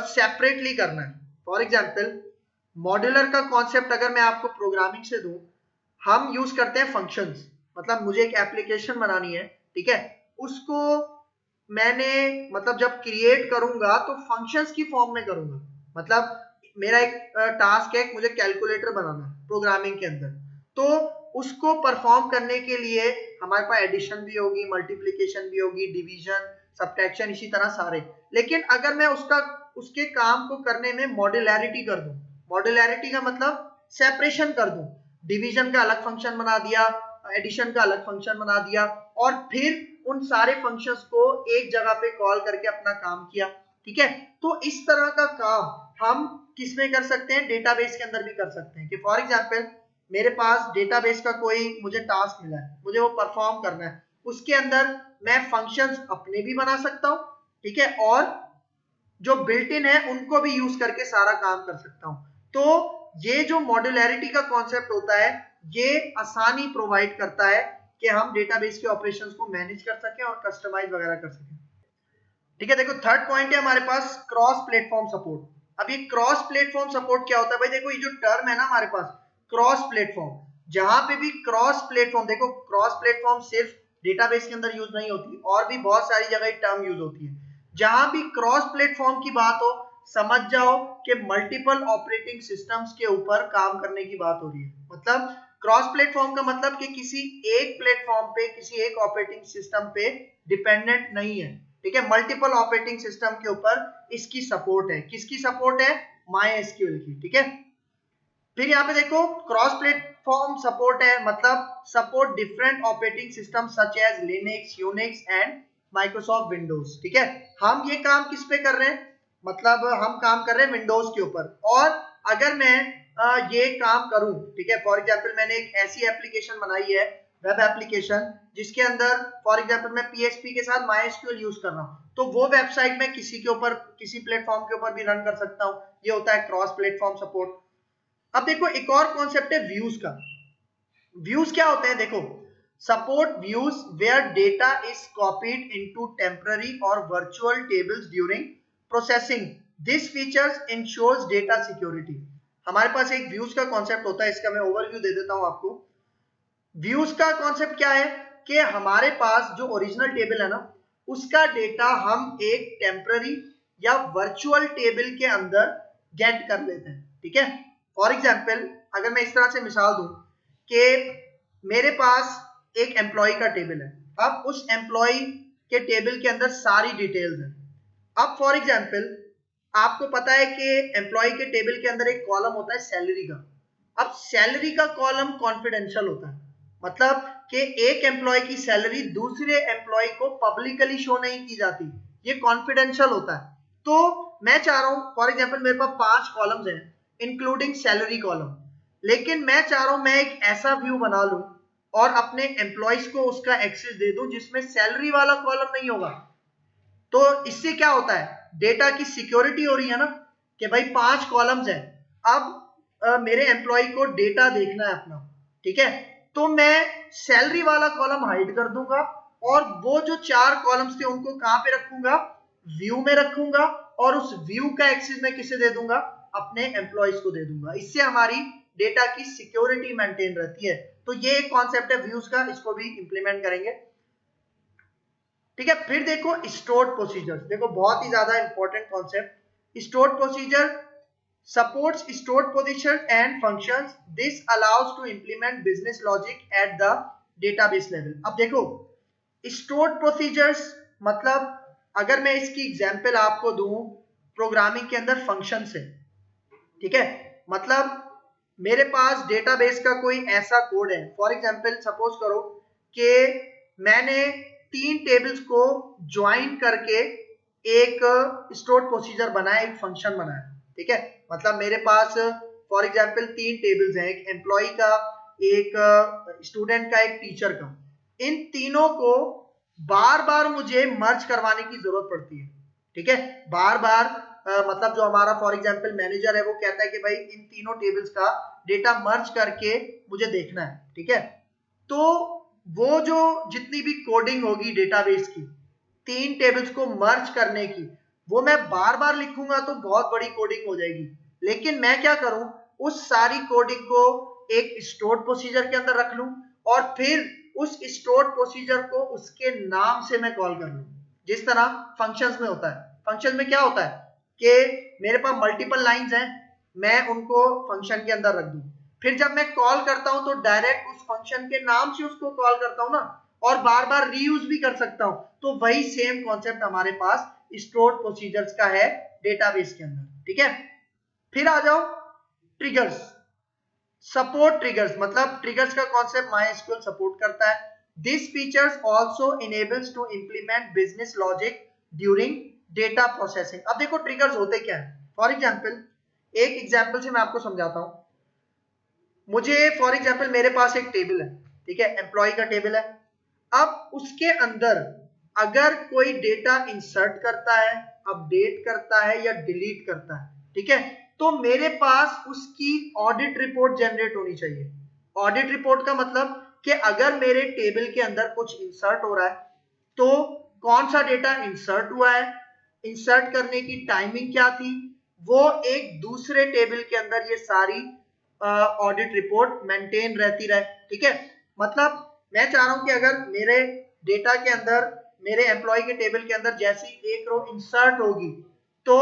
सेपरेटली करना है। फॉर एग्जांपल मॉड्यूलर का कॉन्सेप्ट अगर मैं आपको प्रोग्रामिंग से दूं, हम यूज करते हैं फंक्शंस। मतलब मुझे एक एप्लीकेशन बनानी है, ठीक है, उसको मैंने मतलब जब क्रिएट करूंगा तो फंक्शंस की फॉर्म में करूंगा। मतलब मेरा एक टास्क है, मुझे कैलकुलेटर बनाना है प्रोग्रामिंग के अंदर, तो उसको परफॉर्म करने के लिए हमारे पास एडिशन भी होगी, मल्टीप्लिकेशन भी होगी, डिवीजन, सब्ट्रैक्शन, इसी तरह सारे। लेकिन अगर मैं उसके काम को करने में मॉड्यूलैरिटी कर दूं, मॉड्यूलैरिटी का मतलब सेपरेशन कर दूं, डिवीजन का अलग फंक्शन बना दिया, एडिशन का अलग फंक्शन बना दिया, और फिर उन सारे फंक्शंस को एक जगह पे कॉल करके अपना काम किया, ठीक है। तो इस तरह का काम हम किसमें कर सकते हैं, डेटाबेस के अंदर भी कर सकते हैं। कि फॉर एग्जांपल मेरे पास डेटाबेस का कोई मुझे टास्क मिला है, मुझे वो परफॉर्म करना है, उसके अंदर मैं फंक्शंस अपने भी बना सकता हूं, ठीक है, और जो बिल्ट इन है उनको भी यूज करके सारा काम कर सकता हूं। तो ये जो मॉड्यूलैरिटी का कॉन्सेप्ट होता है, ये आसानी प्रोवाइड करता है कि हम डेटाबेस के ऑपरेशंस को मैनेज कर सकें और कस्टमाइज वगैरह कर सकें, ठीक है। देखो थर्ड पॉइंट है हमारे पास क्रॉस प्लेटफॉर्म सपोर्ट। अब ये क्रॉस प्लेटफॉर्म सपोर्ट क्या होता है भाई, देखो ये जो टर्म है ना हमारे पास क्रॉस प्लेटफॉर्म, जहां पे भी क्रॉस प्लेटफॉर्म, देखो क्रॉस प्लेटफॉर्म सिर्फ डेटाबेस के अंदर यूज नहीं होती, और भी बहुत सारी जगह टर्म यूज होती है। जहां भी क्रॉस प्लेटफॉर्म की बात हो, समझ जाओ कि मल्टीपल ऑपरेटिंग सिस्टम्स के ऊपर काम करने की बात हो रही है। मतलब क्रॉस प्लेटफॉर्म का मतलब कि किसी एक प्लेटफॉर्म पे, किसी एक ऑपरेटिंग सिस्टम पे डिपेंडेंट नहीं है, ठीक है, मल्टीपल ऑपरेटिंग सिस्टम के ऊपर इसकी सपोर्ट है। किसकी सपोर्ट है, MySQL की, ठीक है। फिर यहाँ पे देखो क्रॉस प्लेटफॉर्म सपोर्ट है, मतलब support different operating system such as Linux, Unix and Microsoft Windows, ठीक है। हम ये काम किस पे कर रहे हैं, मतलब हम काम कर रहे हैं विंडोज के ऊपर। और अगर मैं ये काम करूं, ठीक है, फॉर एग्जांपल मैंने एक ऐसी एप्लीकेशन बनाई है, वेब एप्लीकेशन, जिसके अंदर फॉर एग्जांपल मैं PHP के साथ MySQL यूज कर रहा हूं, तो वो वेबसाइट में किसी के ऊपर, किसी प्लेटफॉर्म के ऊपर भी रन कर सकता हूं। ये होता है क्रॉस प्लेटफॉर्म सपोर्ट। अब देखो एक और कॉन्सेप्ट है व्यूज का। व्यूज क्या होते हैं देखो, support views where data is copied into temporary और virtual tables during processing, this features ensures data security. हमारे पास एक व्यूज का कॉन्सेप्ट होता है, इसका मैं ओवरव्यू दे देता हूं आपको। व्यूज का कॉन्सेप्ट क्या है कि हमारे पास जो ओरिजिनल टेबल है ना, उसका डेटा हम एक टेम्पररी या वर्चुअल टेबल के अंदर गेट कर लेते हैं, ठीक है। फॉर एग्जाम्पल अगर मैं इस तरह से मिसाल दूं कि मेरे पास एक एम्प्लॉय का टेबल है, अब उस एम्प्लॉय के टेबल के अंदर सारी डिटेल्स हैं। अब फॉर एग्जाम्पल आपको पता है कि एम्प्लॉय के टेबल के अंदर एक कॉलम होता है सैलरी का। अब सैलरी का कॉलम कॉन्फिडेंशियल होता है, मतलब कि एक एम्प्लॉय की सैलरी दूसरे एम्प्लॉय को पब्लिकली शो नहीं की जाती, ये कॉन्फिडेंशियल होता है। तो मैं चाह रहा हूं फॉर एग्जांपल मेरे पास 5 कॉलम्स हैं इंक्लूडिंग सैलरी कॉलम, लेकिन मैं चाह रहा हूं मैं एक ऐसा व्यू बना लूं और अपने एम्प्लॉयज को उसका एक्सेस दे दूं जिसमें सैलरी वाला कॉलम नहीं होगा। तो इससे क्या होता है, डेटा की सिक्योरिटी हो रही है ना, कि भाई 5 कॉलम्स हैं, अब मेरे एम्प्लॉय को डेटा देखना है अपना, ठीक है। तो मैं सैलरी वाला कॉलम हाइड कर दूंगा और वो जो 4 कॉलम्स थे उनको कहां पे रखूंगा, व्यू में रखूंगा, और उस व्यू का एक्सेस मैं किसे दे दूंगा, अपने एम्प्लॉयज को दे दूंगा। इससे हमारी डेटा की सिक्योरिटी मेंटेन रहती है। तो ये एक कॉन्सेप्ट है व्यूज का, इसको भी इंप्लीमेंट करेंगे, ठीक है। फिर देखो स्टोर्ड प्रोसीजर्स, देखो बहुत ही ज्यादा important concept. Stored procedure supports stored position and functions, this allows to implement business logic at the database level। अब देखो stored procedures मतलब अगर मैं इसकी एग्जांपल आपको दूं प्रोग्रामिंग के अंदर फंक्शन से, ठीक है, मतलब मेरे पास डेटाबेस का कोई ऐसा कोड है, फॉर एग्जांपल सपोज करो कि मैंने 3 टेबल्स को ज्वाइन करके एक स्टोर्ड प्रोसीजर बनाया, एक फंक्शन बनाया, ठीक है। मतलब मेरे पास फॉर एग्जांपल 3 टेबल्स हैं, एक एम्प्लॉय का, एक स्टूडेंट का, एक टीचर का। इन तीनों को बार बार मुझे मर्ज करवाने की जरूरत पड़ती है, ठीक है। बार बार मतलब जो हमारा फॉर एग्जांपल मैनेजर है वो कहता है कि भाई इन तीनों टेबल्स का डेटा मर्ज करके मुझे देखना है, ठीक है। तो वो जो जितनी भी कोडिंग होगी डेटाबेस की 3 टेबल्स को मर्ज करने की, वो मैं बार बार लिखूंगा तो बहुत बड़ी कोडिंग हो जाएगी। लेकिन मैं क्या करूं, उस सारी कोडिंग को एक स्टोर्ड प्रोसीजर के अंदर रख लूं और फिर उस स्टोर्ड प्रोसीजर को उसके नाम से मैं कॉल कर लूं, जिस तरह फंक्शंस में होता है। फंक्शन में क्या होता है कि मेरे पास मल्टीपल लाइंस हैं, मैं उनको फंक्शन के अंदर रख दूं, फिर जब मैं कॉल करता हूं तो डायरेक्ट उस फंक्शन के नाम से उसको कॉल करता हूं ना, और बार बार रीयूज भी कर सकता हूं। तो वही सेम कॉन्सेप्ट हमारे पास स्टोर्ड प्रोसीजर्स का है डेटाबेस के अंदर, ठीक है। फिर आ जाओ ट्रिगर्स, सपोर्ट ट्रिगर्स, मतलब ट्रिगर्स का कॉन्सेप्ट MySQL सपोर्ट करता है। This features also enables to implement business logic during data processing. अब देखो ट्रिगर्स होते क्या है, फॉर एग्जांपल एक एग्जांपल से मैं आपको समझाता हूं। मुझे फॉर एग्जांपल मेरे पास एक टेबल है, ठीक है, एम्प्लॉय का टेबल है। अब उसके अंदर अगर कोई डेटा इंसर्ट करता है, अपडेट करता है या डिलीट करता है, ठीक है, तो मेरे पास उसकी ऑडिट रिपोर्ट जनरेट होनी चाहिए। ऑडिट रिपोर्ट का मतलब कि अगर मेरे टेबल के अंदर कुछ इंसर्ट हो रहा है तो कौन सा डेटा इंसर्ट हुआ है, इंसर्ट करने की टाइमिंग क्या थी, वो एक दूसरे टेबल के अंदर ये सारी ऑडिट रिपोर्ट मेंटेन रहती रहे, ठीक है। मतलब मैं चाह रहा हूं कि अगर मेरे डेटा के अंदर, मेरे एम्प्लॉय के टेबल के अंदर जैसी एक रो इंसर्ट होगी तो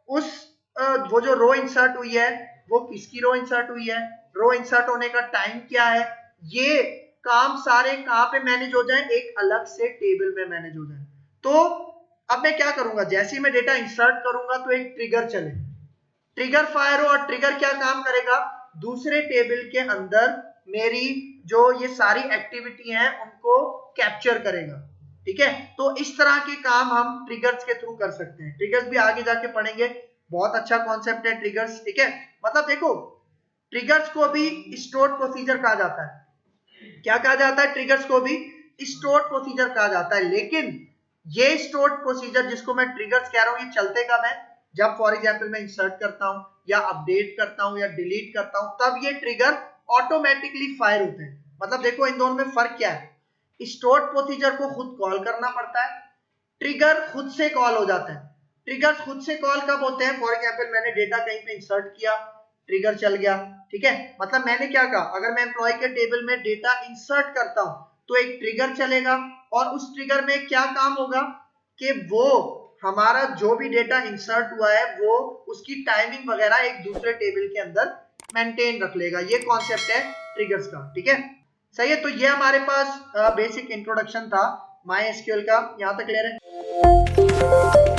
उस वो जो रो इंसर्ट हुई है वो किसकी रो इंसर्ट हुई है, रो इंसर्ट होने का टाइम क्या है, ये काम सारे कहां पे मैनेज हो जाए, एक अलग से टेबल में मैनेज हो जाए। तो अब मैं क्या करूंगा, जैसे ही मैं डेटा इंसर्ट करूंगा तो एक ट्रिगर चले, ट्रिगर फायर हो, और ट्रिगर क्या काम करेगा, दूसरे टेबल के अंदर मेरी जो ये सारी एक्टिविटी हैं उनको कैप्चर करेगा, ठीक है। तो इस तरह के काम हम ट्रिगर्स के थ्रू कर सकते हैं। ट्रिगर्स भी आगे जाके पढ़ेंगे, बहुत अच्छा कॉन्सेप्ट है ट्रिगर्स, ठीक है। मतलब देखो ट्रिगर्स को भी स्टोर्ड प्रोसीजर कहा जाता है। क्या कहा जाता है, ट्रिगर्स को भी स्टोर्ड प्रोसीजर कहा जाता है। लेकिन ये स्टोर्ड प्रोसीजर जिसको मैं ट्रिगर्स कह रहा हूं, ये चलते कब है, जब फॉर एग्जांपल मैं इंसर्ट करता हूं या अपडेट करता हूं या डिलीट करता हूं, तब ये ट्रिगर ऑटोमेटिकली फायर होते हैं। मतलब देखो इन दोनों में फर्क क्या है, स्टोर्ड प्रोसीजर को खुद कॉल करना पड़ता है, ट्रिगर खुद से कॉल हो जाता है। ट्रिगर्स खुद से कॉल कब होते हैं, फॉर एग्जांपल मैंने डेटा कहीं पे इंसर्ट किया, ट्रिगर चल गया, ठीक है, मतलब मैंने क्या कहा, अगर मैं एम्प्लॉय के टेबल में डेटा इंसर्ट करता हूं तो एक ट्रिगर चलेगा और उस ट्रिगर में क्या काम होगा कि वो हमारा जो भी डेटा इंसर्ट हुआ है वो उसकी टाइमिंग वगैरह एक दूसरे टेबल के अंदर मेंटेन रख लेगा। ये कॉन्सेप्ट है ट्रिगर्स का, ठीक है, सही है। तो ये हमारे पास बेसिक इंट्रोडक्शन था MySQL का, यहाँ तक क्लियर है।